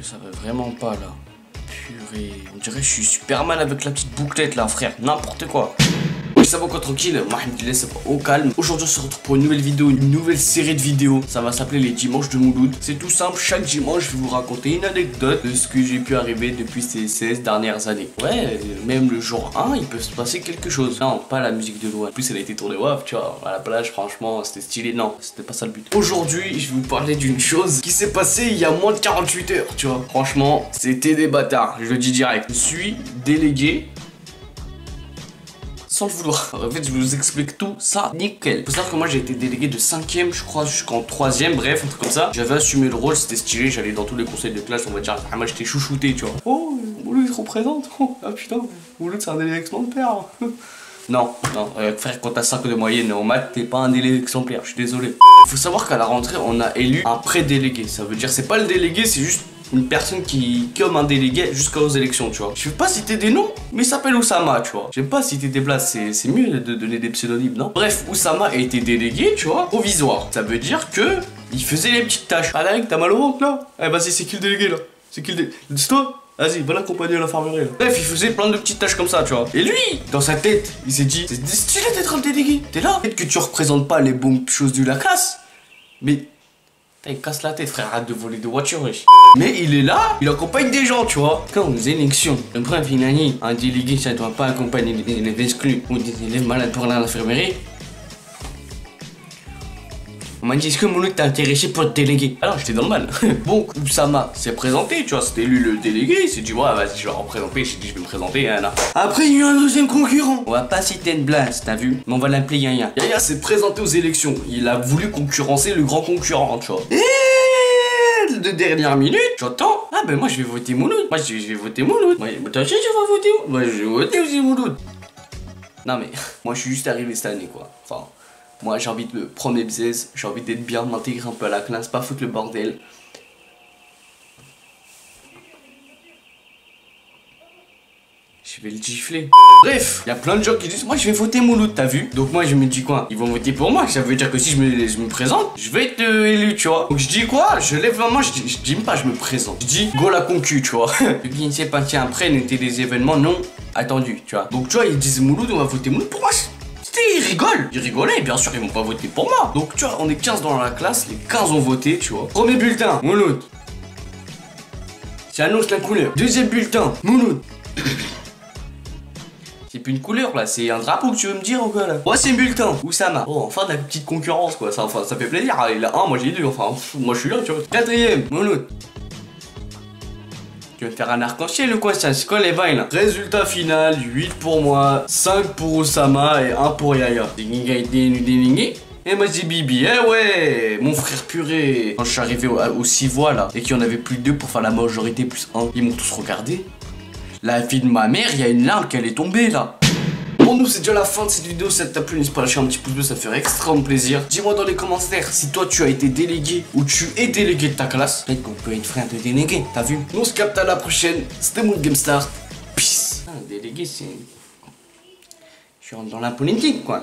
Ça va vraiment pas là. Purée, on dirait que je suis Superman avec la petite bouclette là, frère. N'importe quoi. Oui, ça va quoi, tranquille. Mohamed ça va au calme. Aujourd'hui, on se retrouve pour une nouvelle vidéo, une nouvelle série de vidéos. Ça va s'appeler les dimanches de Mouloud. C'est tout simple. Chaque dimanche, je vais vous raconter une anecdote de ce que j'ai pu arriver depuis ces 16 dernières années. Ouais, même le jour 1, il peut se passer quelque chose. Non, pas la musique de Loa. En plus, elle a été tournée waf, tu vois. À la plage, franchement, c'était stylé. Non, c'était pas ça le but. Aujourd'hui, je vais vous parler d'une chose qui s'est passée il y a moins de 48 heures, tu vois. Franchement, c'était des bâtards. Je le dis direct. Je suis délégué. Sans le vouloir. En fait, je vous explique tout ça nickel. Faut savoir que moi j'ai été délégué de 5ème, je crois, jusqu'en 3ème, bref, un truc comme ça. J'avais assumé le rôle, c'était stylé, j'allais dans tous les conseils de classe, on va dire, moi j'étais chouchouté, tu vois. Oh, Mouloud il se représente. Oh, ah putain, Mouloud c'est un délégué exemplaire. Non, frère, quand t'as 5 de moyenne en maths, t'es pas un délégué exemplaire, je suis désolé. Faut savoir qu'à la rentrée, on a élu un pré-délégué. Ça veut dire, c'est pas le délégué, c'est juste une personne qui, comme un délégué jusqu'aux élections, tu vois. Je vais pas citer des noms, mais il s'appelle Oussama, tu vois. J'aime pas citer des places, c'est mieux de donner des pseudonymes, non? Bref, Oussama a été délégué, tu vois, provisoire. Ça veut dire que il faisait les petites tâches. Ah là, t'as mal au ventre là? Eh vas-y, c'est qui le délégué là? C'est qui le délégué? C'est toi? Vas-y, va l'accompagner à l'infirmerie là. Bref, il faisait plein de petites tâches comme ça, tu vois. Et lui, dans sa tête, il s'est dit, c'est stylé d'être un délégué. T'es là. Peut-être que tu représentes pas les bonnes choses de la classe, mais il casse la tête, frère, arrête de voler de voitures, wesh. Mais il est là, il accompagne des gens, tu vois. Quand aux élections, le bref, une année, un délégué, ça doit pas accompagner des élèves exclus ou des élèves malades pour aller à l'infirmerie. On m'a dit, est-ce que Mouloud t'a intéressé pour être délégué? Alors, j'étais dans le mal. Bon, Oussama s'est présenté, tu vois, c'était lui le délégué. Il s'est dit, ouais, vas-y, je vais représenter. J'ai dit, je vais me présenter, hein, là. Après, il y a eu un deuxième concurrent. On va pas citer une blase, t'as vu? Mais on va l'appeler Yaya. Yaya s'est présenté aux élections. Il a voulu concurrencer le grand concurrent, tu vois. Et de dernière minute, j'entends, ah ben moi je vais voter Mouloud. Moi je vais voter Mouloud. Moi, toi aussi, je vais voter. Moi, je vais voter aussi Mouloud. Non, mais moi, je suis juste arrivé cette année, quoi. Enfin. Moi j'ai envie de me prendre mes bzaises, j'ai envie d'être bien, m'intégrer un peu à la classe, pas foutre le bordel. Je vais le gifler. Bref, il y a plein de gens qui disent, moi je vais voter Mouloud, t'as vu? Donc moi je me dis quoi? Ils vont voter pour moi, ça veut dire que si je me présente, je vais être élu, tu vois. Donc je dis quoi? Je lève la main, je dis même pas je me présente. Je dis go la concu, tu vois. Ce qui ne s'est passé après n'était des événements non attendus, tu vois. Donc tu vois, ils disent Mouloud, on va voter Mouloud pour moi. Ils rigolent, ils rigolaient, bien sûr ils vont pas voter pour moi. Donc tu vois, on est 15 dans la classe, les 15 ont voté, tu vois. Premier bulletin, Mouloud. J'annonce la couleur. Deuxième bulletin, Mouloud. C'est plus une couleur là, c'est un drapeau que tu veux me dire ou quoi là? Troisième bulletin, Oussama. Oh, enfin de la petite concurrence quoi, ça fait plaisir. Il a un, moi j'ai deux, enfin moi je suis là, tu vois. Quatrième, Mouloud. Tu veux me faire un arc-en-ciel ou quoi ça? C'est quoi les vins là? Résultat final, 8 pour moi, 5 pour Oussama et 1 pour Yaya. Et moi j'ai Bibi, eh ouais, mon frère purée. Quand je suis arrivé aux 6 voix là, et qu'il y en avait plus 2 pour faire la majorité plus 1, ils m'ont tous regardé. La fille de ma mère, il y a une larme qui est tombée là. Bon, nous c'est déjà la fin de cette vidéo. Si ça t'a plu, n'hésite pas à lâcher un petit pouce bleu, ça me ferait extrêmement plaisir. Dis-moi dans les commentaires si toi tu as été délégué ou tu es délégué de ta classe. Peut-être qu'on peut être frère de délégué, t'as vu? Nous on se capte à la prochaine. C'était Mood Game Start. Peace. Ah, délégué, c'est. Je rentre dans la politique quoi.